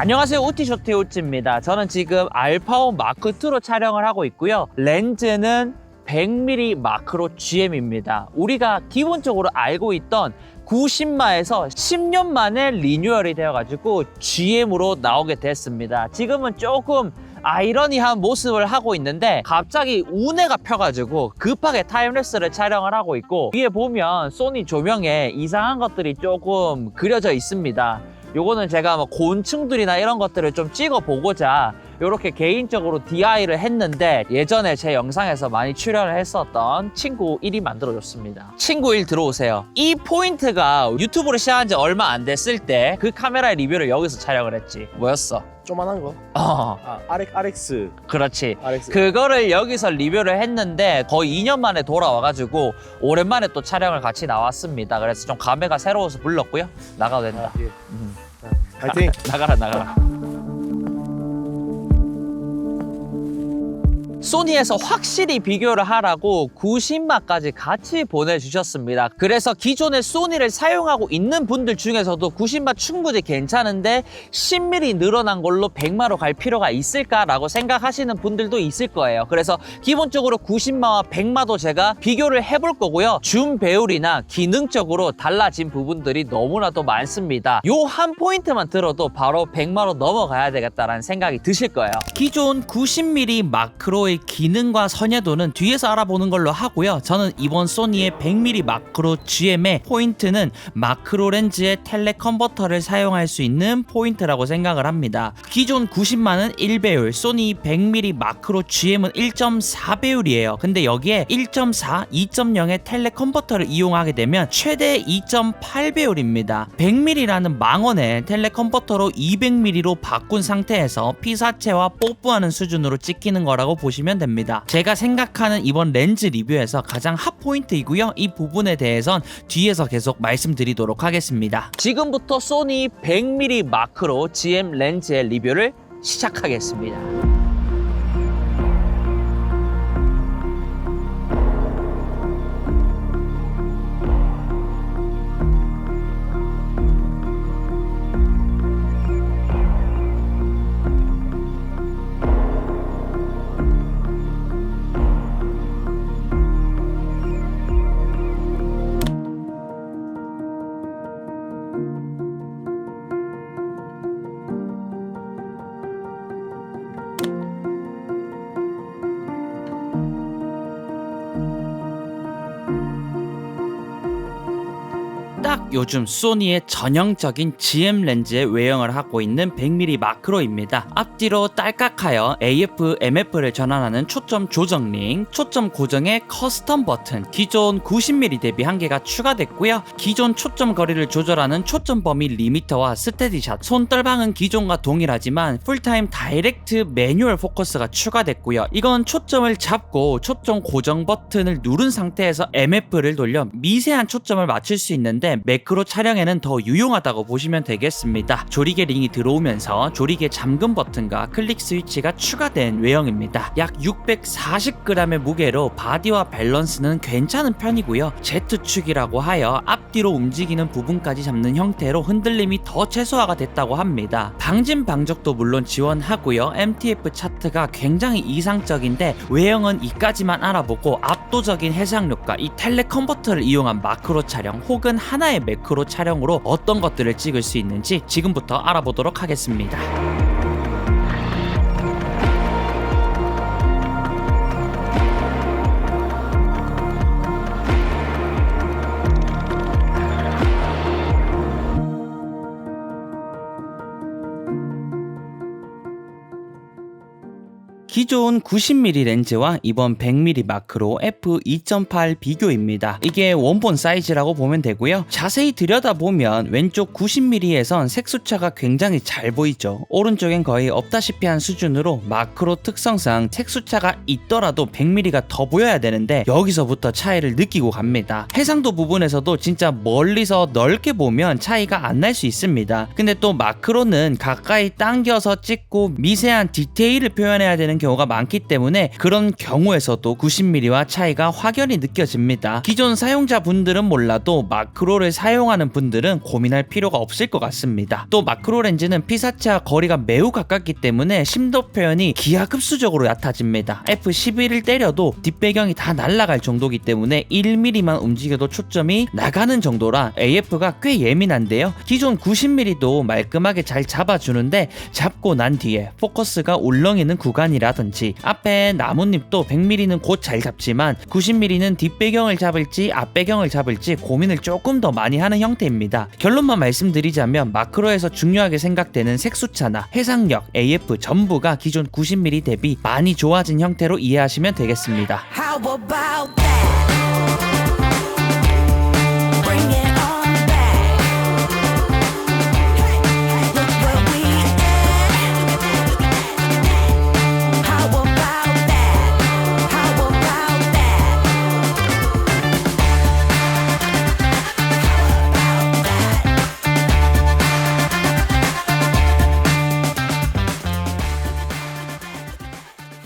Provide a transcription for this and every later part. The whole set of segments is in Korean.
안녕하세요, 우티쇼트의 우찌입니다. 저는 지금 알파5 마크2로 촬영을 하고 있고요. 렌즈는 100mm 마크로 GM입니다. 우리가 기본적으로 알고 있던 90마에서 10년 만에 리뉴얼이 되어가지고 GM으로 나오게 됐습니다. 지금은 조금 아이러니한 모습을 하고 있는데 갑자기 운해가 펴가지고 급하게 타임랩스를 촬영을 하고 있고, 위에 보면 소니 조명에 이상한 것들이 조금 그려져 있습니다. 요거는 제가 뭐 곤충들이나 이런 것들을 좀 찍어 보고자 이렇게 개인적으로 DIY를 했는데, 예전에 제 영상에서 많이 출연을 했었던 친구 1이 만들어줬습니다. 친구 1 들어오세요. 이 포인트가 유튜브를 시작한 지 얼마 안 됐을 때 그 카메라의 리뷰를 여기서 촬영을 했지. 뭐였어? 조만한 거? RX. 그렇지. RX. 그거를 여기서 리뷰를 했는데 거의 2년 만에 돌아와가지고 오랜만에 또 촬영을 같이 나왔습니다. 그래서 좀 감회가 새로워서 불렀고요. 나가도 된다. 예. 파이팅! 나가라. 소니에서 확실히 비교를 하라고 90마까지 같이 보내주셨습니다. 그래서 기존의 소니를 사용하고 있는 분들 중에서도 90마 충분히 괜찮은데 10mm 늘어난 걸로 100마로 갈 필요가 있을까라고 생각하시는 분들도 있을 거예요. 그래서 기본적으로 90마와 100마도 제가 비교를 해볼 거고요. 줌 배율이나 기능적으로 달라진 부분들이 너무나도 많습니다. 요 한 포인트만 들어도 바로 100마로 넘어가야 되겠다라는 생각이 드실 거예요. 기존 90mm 마크로의 기능과 선여도는 뒤에서 알아보는 걸로 하고요. 저는 이번 소니의 100mm 마크로 GM의 포인트는 마크로 렌즈의 텔레컨버터를 사용할 수 있는 포인트라고 생각을 합니다. 기존 90만은 1배율, 소니 100mm 마크로 GM은 1.4배율이에요. 근데 여기에 1.4, 2.0의 텔레컨버터를 이용하게 되면 최대 2.8배율입니다. 100mm라는 망원의 텔레컨버터로 200mm로 바꾼 상태에서 피사체와 뽀뽀하는 수준으로 찍히는 거라고 보시면 됩니다. 제가 생각하는 이번 렌즈 리뷰에서 가장 핫 포인트이고요. 이 부분에 대해선 뒤에서 계속 말씀드리도록 하겠습니다. 지금부터 소니 100mm 마크로 GM 렌즈의 리뷰를 시작하겠습니다. 딱 요즘 소니의 전형적인 GM 렌즈의 외형을 하고 있는 100mm 마크로입니다. 앞뒤로 딸깍하여 AF, MF를 전환하는 초점 조정 링, 초점 고정의 커스텀 버튼, 기존 90mm 대비 한 개가 추가됐고요. 기존 초점 거리를 조절하는 초점 범위 리미터와 스테디샷, 손떨방은 기존과 동일하지만 풀타임 다이렉트 매뉴얼 포커스가 추가됐고요. 이건 초점을 잡고 초점 고정 버튼을 누른 상태에서 MF를 돌려 미세한 초점을 맞출 수 있는데 매크로 촬영에는 더 유용하다고 보시면 되겠습니다. 조리개 링이 들어오면서 조리개 잠금 버튼과 클릭 스위치가 추가된 외형입니다. 약 640g의 무게로 바디와 밸런스는 괜찮은 편이고요. Z축이라고 하여 앞뒤로 움직이는 부분까지 잡는 형태로 흔들림이 더 최소화가 됐다고 합니다. 방진 방적도 물론 지원하고요. MTF 차트가 굉장히 이상적인데 외형은 이까지만 알아보고 압도적인 해상력과 이 텔레컨버터를 이용한 마크로 촬영 혹은 하나의 매크로 촬영으로 어떤 것들을 찍을 수 있는지 지금부터 알아보도록 하겠습니다. 기존 90mm 렌즈와 이번 100mm 마크로 f2.8 비교입니다. 이게 원본 사이즈라고 보면 되고요. 자세히 들여다보면 왼쪽 90mm에선 색수차가 굉장히 잘 보이죠. 오른쪽엔 거의 없다시피 한 수준으로 마크로 특성상 색수차가 있더라도 100mm가 더 보여야 되는데 여기서부터 차이를 느끼고 갑니다. 해상도 부분에서도 진짜 멀리서 넓게 보면 차이가 안 날 수 있습니다. 근데 또 마크로는 가까이 당겨서 찍고 미세한 디테일을 표현해야 되는 경우가 경우가 많기 때문에 그런 경우에서도 90mm와 차이가 확연히 느껴집니다. 기존 사용자분들은 몰라도 마크로를 사용하는 분들은 고민할 필요가 없을 것 같습니다. 또 마크로 렌즈는 피사체와 거리가 매우 가깝기 때문에 심도 표현이 기하급수적으로 얕아집니다. f11을 때려도 뒷배경이 다 날아갈 정도이기 때문에 1mm만 움직여도 초점이 나가는 정도라 AF가 꽤 예민한데요. 기존 90mm도 말끔하게 잘 잡아주는데 잡고 난 뒤에 포커스가 울렁이는 구간이라든지 앞에 나뭇잎도 100mm는 곧 잘 잡지만 90mm는 뒷배경을 잡을지 앞배경을 잡을지 고민을 조금 더 많이 하는 형태입니다. 결론만 말씀드리자면 마크로에서 중요하게 생각되는 색수차나 해상력, AF 전부가 기존 90mm 대비 많이 좋아진 형태로 이해하시면 되겠습니다. How about that? Bring it on back. Hey, hey, look where we at. How about that? How about that?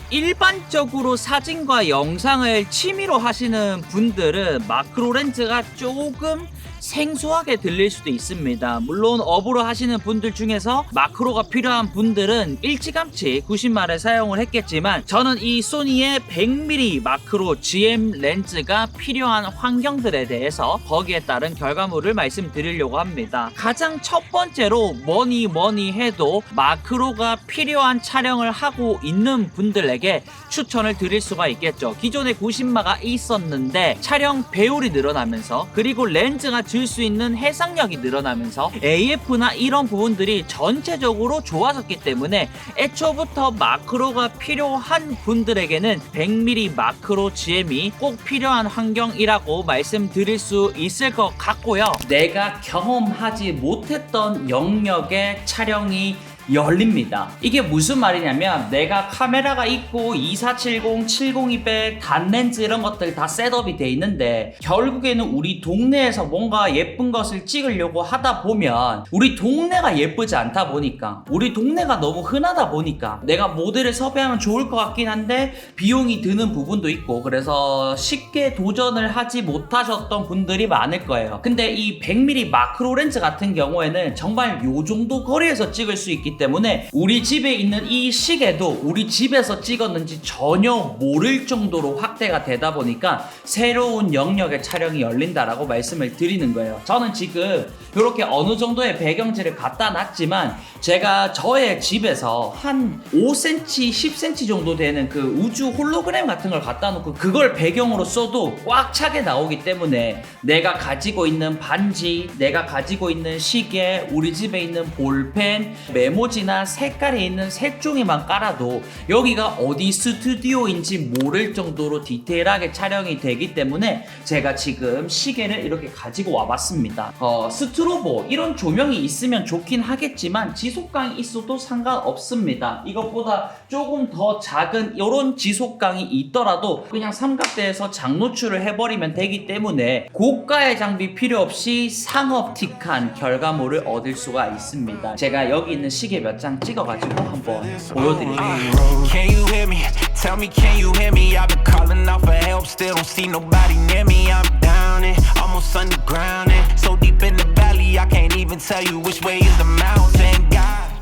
일반적으로 사진과 영상을 취미로 하시는 분들은 마크로 렌즈가 조금 생소하게 들릴 수도 있습니다. 물론 업으로 하시는 분들 중에서 마크로가 필요한 분들은 일찌감치 90mm를 사용을 했겠지만 저는 이 소니의 100mm 마크로 GM 렌즈가 필요한 환경들에 대해서 거기에 따른 결과물을 말씀드리려고 합니다. 가장 첫 번째로 뭐니 해도 마크로가 필요한 촬영을 하고 있는 분들에게 추천을 드릴 수가 있겠죠. 기존에 90mm가 있었는데 촬영 배율이 늘어나면서 그리고 렌즈가 줄 수 있는 해상력이 늘어나면서 AF나 이런 부분들이 전체적으로 좋아졌기 때문에 애초부터 마크로가 필요한 분들에게는 100mm 마크로 GM이 꼭 필요한 환경이라고 말씀드릴 수 있을 것 같고요. 내가 경험하지 못했던 영역의 촬영이 열립니다. 이게 무슨 말이냐면 내가 카메라가 있고 2470, 70200, 단렌즈 이런 것들 다 셋업이 돼 있는데 결국에는 우리 동네에서 뭔가 예쁜 것을 찍으려고 하다 보면 우리 동네가 예쁘지 않다 보니까 우리 동네가 너무 흔하다 보니까 내가 모델을 섭외하면 좋을 것 같긴 한데 비용이 드는 부분도 있고 그래서 쉽게 도전을 하지 못하셨던 분들이 많을 거예요. 근데 이 100mm 마크로 렌즈 같은 경우에는 정말 요 정도 거리에서 찍을 수 있기 때문에 우리 집에 있는 이 시계도 우리 집에서 찍었는지 전혀 모를 정도로 확대가 되다 보니까 새로운 영역의 촬영이 열린다라고 말씀을 드리는 거예요. 저는 지금 이렇게 어느 정도의 배경지를 갖다 놨지만 제가 저의 집에서 한 5cm, 10cm 정도 되는 그 우주 홀로그램 같은 걸 갖다 놓고 그걸 배경으로 써도 꽉 차게 나오기 때문에 내가 가지고 있는 반지, 내가 가지고 있는 시계, 우리 집에 있는 볼펜, 메모지나 색깔이 있는 색종이만 깔아도 여기가 어디 스튜디오인지 모를 정도로 디테일하게 촬영이 되기 때문에 제가 지금 시계를 이렇게 가지고 와봤습니다. 스트로보 이런 조명이 있으면 좋긴 하겠지만 지속광이 있어도 상관없습니다. 이것보다 조금 더 작은 이런 지속광이 있더라도 그냥 삼각대에서 장노출을 해버리면 되기 때문에 고가의 장비 필요 없이 상업틱한 결과물을 얻을 수가 있습니다. 제가 여기 있는 시계 몇 장 찍어가지고 한번 보여드릴게요. Can you hear me? Tell me, can you hear me? I've been calling out for help, still don't see nobody near me. I'm down and almost underground and so deep in the valley, I can't even tell you which way is the mountain. God.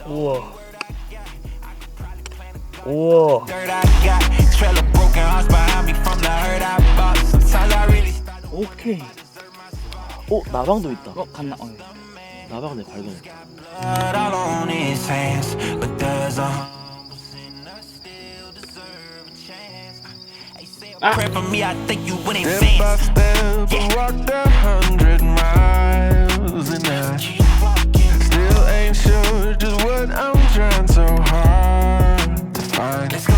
우와. 우와. Dirt I got, trail of broken hearts behind me from the hurt I bought. Sometimes I really start to 오케이. 나방도 있다. 갔나? 나방 내 발견해. blood all on his hands, but there's a humble sinner still deserve a chance. Hey, say a prayer for me, I think you would Step by advance. step, I walked 100 miles and I Keep walking. still ain't sure just what I'm trying so hard to find. Let's go.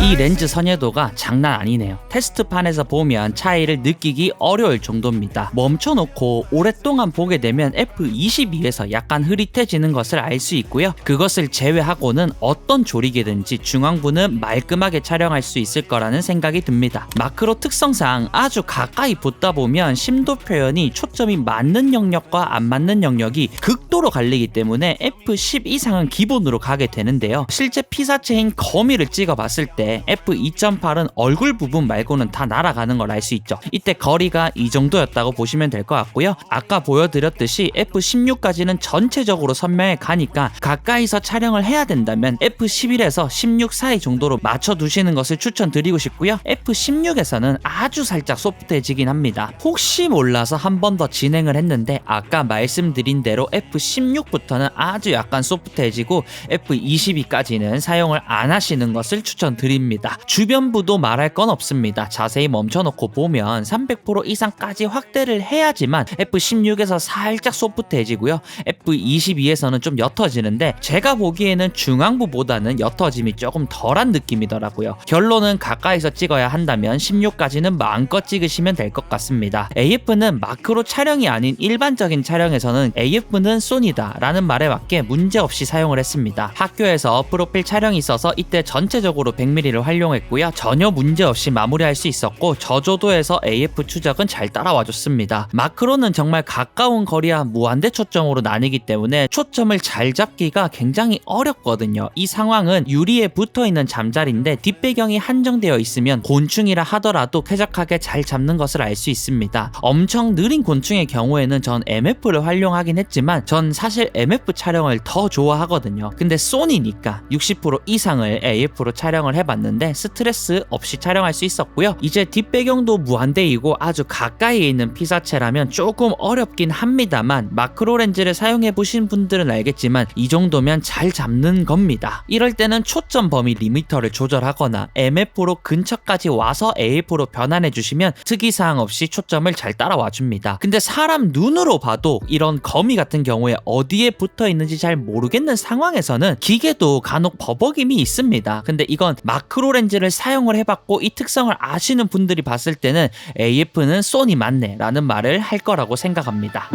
이 렌즈 선회도가 장난 아니네요. 테스트판에서 보면 차이를 느끼기 어려울 정도입니다. 멈춰놓고 오랫동안 보게 되면 f22에서 약간 흐릿해지는 것을 알 수 있고요. 그것을 제외하고는 어떤 조리개든지 중앙부는 말끔하게 촬영할 수 있을 거라는 생각이 듭니다. 마크로 특성상 아주 가까이 붙다 보면 심도 표현이 초점이 맞는 영역과 안 맞는 영역이 극도로 갈리기 때문에 f10 이상은 기본으로 가게 되는데요. 실제 피사체인 거미를 찍어봤을 때 f2.8은 얼굴 부분 말고는 다 날아가는 걸 알 수 있죠. 이때 거리가 이 정도였다고 보시면 될 것 같고요. 아까 보여드렸듯이 f16까지는 전체적으로 선명해 가니까 가까이서 촬영을 해야 된다면 f11에서 16 사이 정도로 맞춰두시는 것을 추천드리고 싶고요. f16에서는 아주 살짝 소프트해지긴 합니다. 혹시 몰라서 한 번 더 진행을 했는데 아까 말씀드린 대로 f16부터는 아주 약간 소프트해지고 f22까지는 사용을 안 하시는 것을 추천드립니다. 주변부도 말할 건 없습니다. 자세히 멈춰놓고 보면 300% 이상까지 확대를 해야지만 f16에서 살짝 소프트해지고요. f22에서는 좀 옅어지는데 제가 보기에는 중앙부보다는 옅어짐이 조금 덜한 느낌이더라고요. 결론은 가까이서 찍어야 한다면 16까지는 마음껏 찍으시면 될 것 같습니다. AF는 마크로 촬영이 아닌 일반적인 촬영에서는 AF는 소니다 라는 말에 맞게 문제없이 사용을 했습니다. 학교에서 프로필 촬영이 있어서 이때 전체적으로 100mm를 활용했고요. 전혀 문제없이 마무리할 수 있었고 저조도에서 AF 추적은 잘 따라와줬습니다. 마크로는 정말 가까운 거리와 무한대 초점으로 나뉘기 때문에 초점을 잘 잡기가 굉장히 어렵거든요. 이 상황은 유리에 붙어있는 잠자리인데 뒷배경이 한정되어 있으면 곤충이라 하더라도 쾌적하게 잘 잡는 것을 알 수 있습니다. 엄청 느린 곤충의 경우에는 전 MF를 활용하긴 했지만 전 사실 MF 촬영을 더 좋아하거든요. 근데 소니니까 60% 이상을 AF로 촬영을 해봤는데 스트레스 없이 촬영할 수 있었고요. 이제 뒷배경도 무한대이고 아주 가까이에 있는 피사체라면 조금 어렵긴 합니다만 마크로 렌즈를 사용해보신 분들은 알겠지만 이 정도면 잘 잡는 겁니다. 이럴 때는 초점 범위 리미터를 조절하거나 MF로 근처까지 와서 AF로 변환해주시면 특이사항 없이 초점을 잘 따라와줍니다. 근데 사람 눈으로 봐도 이런 거미 같은 경우에 어디에 붙어있는지 잘 모르겠는 상황에서는 기계도 간혹 버벅임이 있습니다. 근데 이건 마크로 렌즈를 사용을 해봤고 이 특성을 아시는 분들이 봤을 때는 AF는 소니 맞네 라는 말을 할 거라고 생각합니다.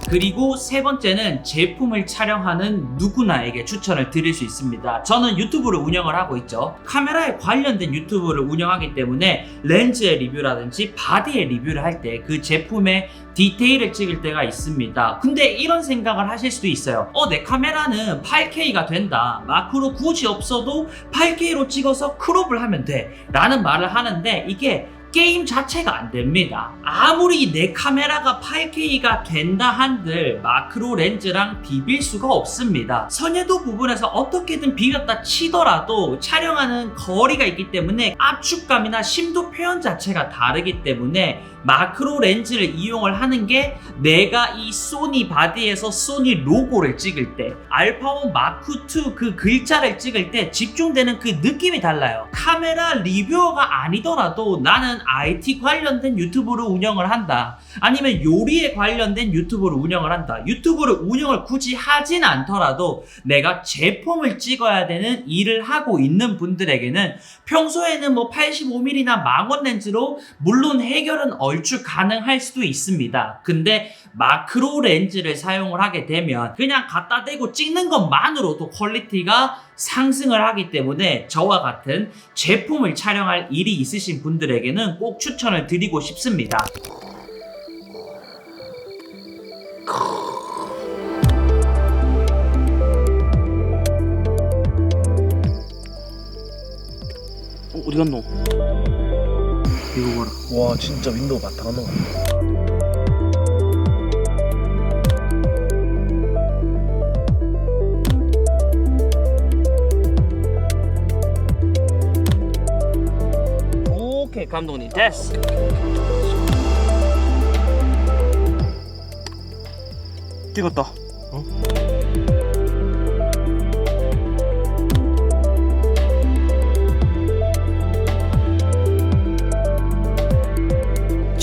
그리고 세 번째는 제품을 촬영하는 누구나에게 추천을 드릴 수 있습니다. 저는 유튜브를 운영을 하고 있죠. 카메라에 관련된 유튜브를 운영하기 때문에 렌즈의 리뷰라든지 바디의 리뷰를 할 때 그 제품의 디테일을 찍을 때가 있습니다. 근데 이런 생각을 하실 수도 있어요. 내 카메라는 8K가 된다. 마크로 굳이 없어도 8K로 찍어서 크롭을 하면 돼. 라는 말을 하는데 이게 게임 자체가 안 됩니다. 아무리 내 카메라가 8K가 된다 한들 마크로 렌즈랑 비빌 수가 없습니다. 선회도 부분에서 어떻게든 비볐다 치더라도 촬영하는 거리가 있기 때문에 압축감이나 심도 표현 자체가 다르기 때문에 마크로 렌즈를 이용을 하는 게 내가 이 소니 바디에서 소니 로고를 찍을 때 알파1 마크2 그 글자를 찍을 때 집중되는 그 느낌이 달라요. 카메라 리뷰어가 아니더라도 나는 IT 관련된 유튜브를 운영을 한다. 아니면 요리에 관련된 유튜브를 운영을 한다. 유튜브를 운영을 굳이 하진 않더라도 내가 제품을 찍어야 되는 일을 하고 있는 분들에게는 평소에는 뭐 85mm나 망원 렌즈로 물론 해결은 얼추 가능할 수도 있습니다. 근데 마크로 렌즈를 사용을 하게 되면 그냥 갖다 대고 찍는 것만으로도 퀄리티가 상승을 하기 때문에 저와 같은 제품을 촬영할 일이 있으신 분들에게는 꼭 추천을 드리고 싶습니다. 어디 갔노? 이거 봐라. 와 진짜 윈도우 바탕 것 같다. 오케이 감독님 됐어. 찍었다.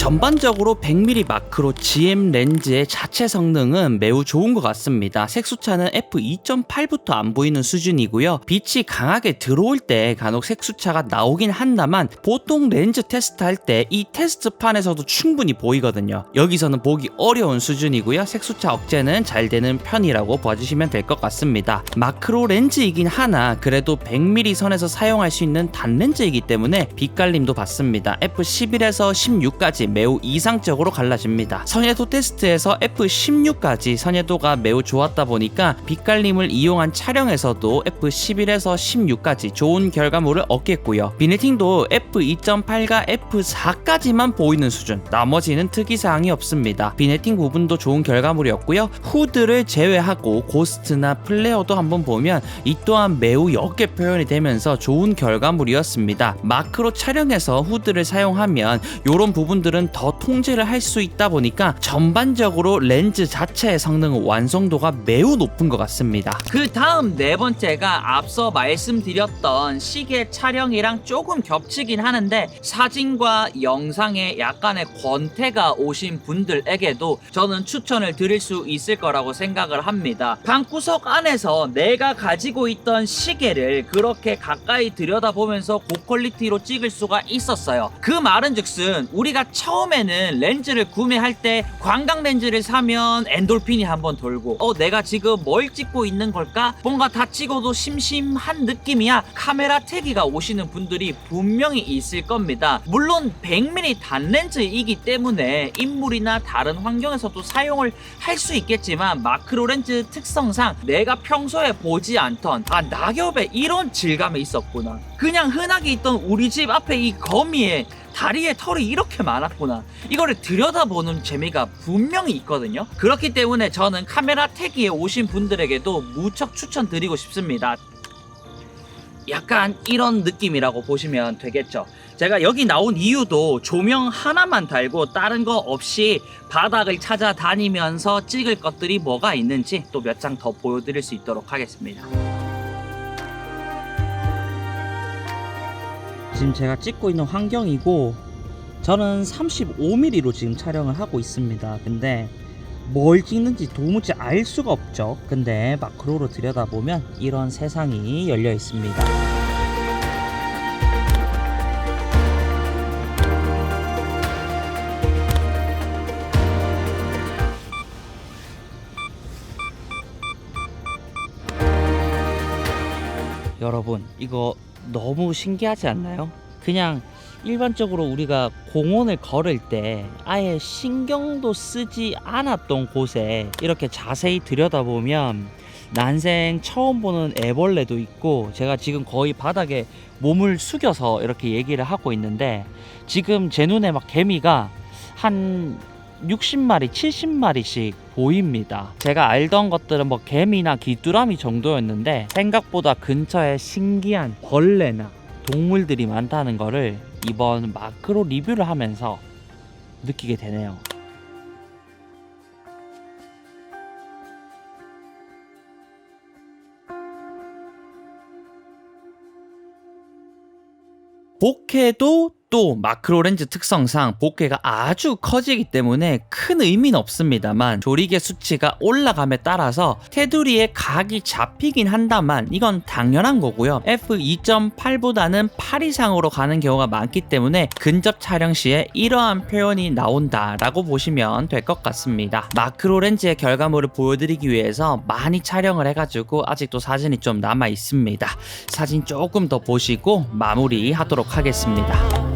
전반적으로 100mm 마크로 GM 렌즈의 자체 성능은 매우 좋은 것 같습니다. 색수차는 f2.8부터 안 보이는 수준이고요. 빛이 강하게 들어올 때 간혹 색수차가 나오긴 한다만 보통 렌즈 테스트할 때 이 테스트판에서도 충분히 보이거든요. 여기서는 보기 어려운 수준이고요. 색수차 억제는 잘 되는 편이라고 봐주시면 될 것 같습니다. 마크로 렌즈이긴 하나 그래도 100mm 선에서 사용할 수 있는 단렌즈이기 때문에 빛갈림도 받습니다. f11에서 16까지 매우 이상적으로 갈라집니다. 선예도 테스트에서 f16까지 선예도가 매우 좋았다 보니까 빛갈림을 이용한 촬영에서도 f11에서 16까지 좋은 결과물을 얻겠고요. 비네팅도 f2.8과 f4까지만 보이는 수준, 나머지는 특이사항이 없습니다. 비네팅 부분도 좋은 결과물이었고요. 후드를 제외하고 고스트나 플레어도 한번 보면 이 또한 매우 옅게 표현이 되면서 좋은 결과물이었습니다. 마크로 촬영에서 후드를 사용하면 이런 부분들은 더 통제를 할 수 있다 보니까 전반적으로 렌즈 자체의 성능 완성도가 매우 높은 것 같습니다. 그 다음 네 번째가 앞서 말씀드렸던 시계 촬영이랑 조금 겹치긴 하는데 사진과 영상에 약간의 권태가 오신 분들에게도 저는 추천을 드릴 수 있을 거라고 생각을 합니다. 방구석 안에서 내가 가지고 있던 시계를 그렇게 가까이 들여다보면서 고퀄리티로 찍을 수가 있었어요. 그 말은즉슨 우리가 처음에는 렌즈를 구매할 때 광각 렌즈를 사면 엔돌핀이 한번 돌고 내가 지금 뭘 찍고 있는 걸까? 뭔가 다 찍어도 심심한 느낌이야. 카메라 태기가 오시는 분들이 분명히 있을 겁니다. 물론 100mm 단렌즈이기 때문에 인물이나 다른 환경에서도 사용을 할 수 있겠지만 마크로 렌즈 특성상 내가 평소에 보지 않던 낙엽에 이런 질감이 있었구나, 그냥 흔하게 있던 우리 집 앞에 이 거미에 다리에 털이 이렇게 많았구나, 이거를 들여다보는 재미가 분명히 있거든요. 그렇기 때문에 저는 카메라 태기에 오신 분들에게도 무척 추천드리고 싶습니다. 약간 이런 느낌이라고 보시면 되겠죠. 제가 여기 나온 이유도 조명 하나만 달고 다른 거 없이 바닥을 찾아다니면서 찍을 것들이 뭐가 있는지 또 몇 장 더 보여드릴 수 있도록 하겠습니다. 지금 제가 찍고 있는 환경이고 저는 35mm로 지금 촬영을 하고 있습니다. 근데 뭘 찍는지 도무지 알 수가 없죠. 근데 마크로로 들여다보면 이런 세상이 열려 있습니다. 여러분, 이거 너무 신기하지 않나요? 그냥 일반적으로 우리가 공원을 걸을 때 아예 신경도 쓰지 않았던 곳에 이렇게 자세히 들여다보면 난생 처음 보는 애벌레도 있고, 제가 지금 거의 바닥에 몸을 숙여서 이렇게 얘기를 하고 있는데 지금 제 눈에 막 개미가 한 60마리, 70마리씩 보입니다. 제가 알던 것들은 뭐 개미나 귀뚜라미 정도였는데 생각보다 근처에 신기한 벌레나 동물들이 많다는 거를 이번 마크로 리뷰를 하면서 느끼게 되네요. 복회도 또 마크로 렌즈 특성상 복회가 아주 커지기 때문에 큰 의미는 없습니다만 조리개 수치가 올라감에 따라서 테두리에 각이 잡히긴 한다만 이건 당연한 거고요. f2.8보다는 8 이상으로 가는 경우가 많기 때문에 근접 촬영 시에 이러한 표현이 나온다라고 보시면 될 것 같습니다. 마크로 렌즈의 결과물을 보여드리기 위해서 많이 촬영을 해가지고 아직도 사진이 좀 남아 있습니다. 사진 조금 더 보시고 마무리하도록 하겠습니다.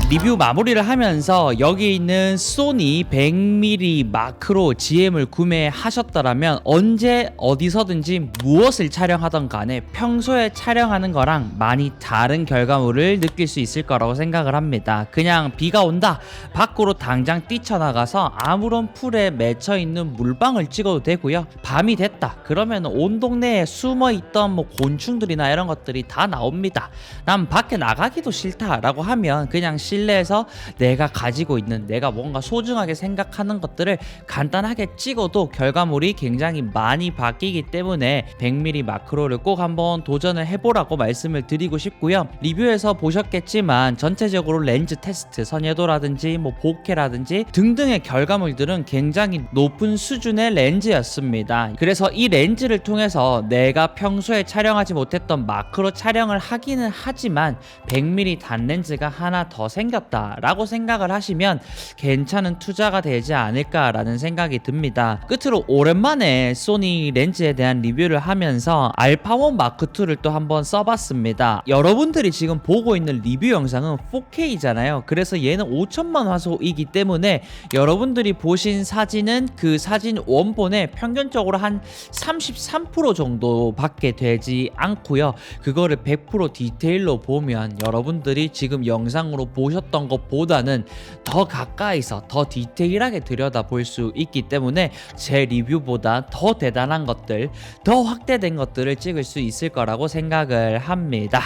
리뷰 마무리를 하면서 여기 있는 소니 100mm 마크로 GM을 구매하셨더라면 언제 어디서든지 무엇을 촬영하던 간에 평소에 촬영하는 거랑 많이 다른 결과물을 느낄 수 있을 거라고 생각을 합니다. 그냥 비가 온다, 밖으로 당장 뛰쳐나가서 아무런 풀에 맺혀있는 물방울 찍어도 되고요. 밤이 됐다 그러면 온 동네에 숨어있던 뭐 곤충들이나 이런 것들이 다 나옵니다. 난 밖에 나가기도 싫다 라고 하면 그냥 실내에서 내가 가지고 있는, 내가 뭔가 소중하게 생각하는 것들을 간단하게 찍어도 결과물이 굉장히 많이 바뀌기 때문에 100mm 마크로를 꼭 한번 도전을 해보라고 말씀을 드리고 싶고요. 리뷰에서 보셨겠지만 전체적으로 렌즈 테스트, 선예도라든지 뭐 보케라든지 등등의 결과물들은 굉장히 높은 수준의 렌즈였습니다. 그래서 이 렌즈를 통해서 내가 평소에 촬영하지 못했던 마크로 촬영을 하기는 하지만 100mm 단렌즈가 하나 더 생겼다라고 생각을 하시면 괜찮은 투자가 되지 않을까라는 생각이 듭니다. 끝으로 오랜만에 소니 렌즈에 대한 리뷰를 하면서 알파1 마크2를 또 한번 써봤습니다. 여러분들이 지금 보고 있는 리뷰 영상은 4K잖아요. 그래서 얘는 5000만 화소이기 때문에 여러분들이 보신 사진은 그 사진 원본의 평균적으로 한 33% 정도 밖에 되지 않고요. 그거를 100% 디테일로 보면 여러분들이 지금 영상으로 보셨던 것보다는 더 가까이서 더 디테일하게 들여다볼 수 있기 때문에 제 리뷰보다 더 대단한 것들, 더 확대된 것들을 찍을 수 있을 거라고 생각을 합니다.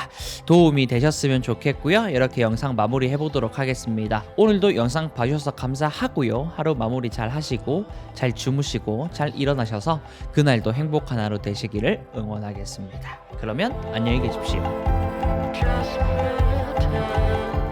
도움이 되셨으면 좋겠고요. 이렇게 영상 마무리 해보도록 하겠습니다. 오늘도 영상 봐주셔서 감사하고요. 하루 마무리 잘 하시고 잘 주무시고 잘 일어나셔서 그날도 행복한 하루 되시기를 응원하겠습니다. 그러면 안녕히 계십시오. Just better.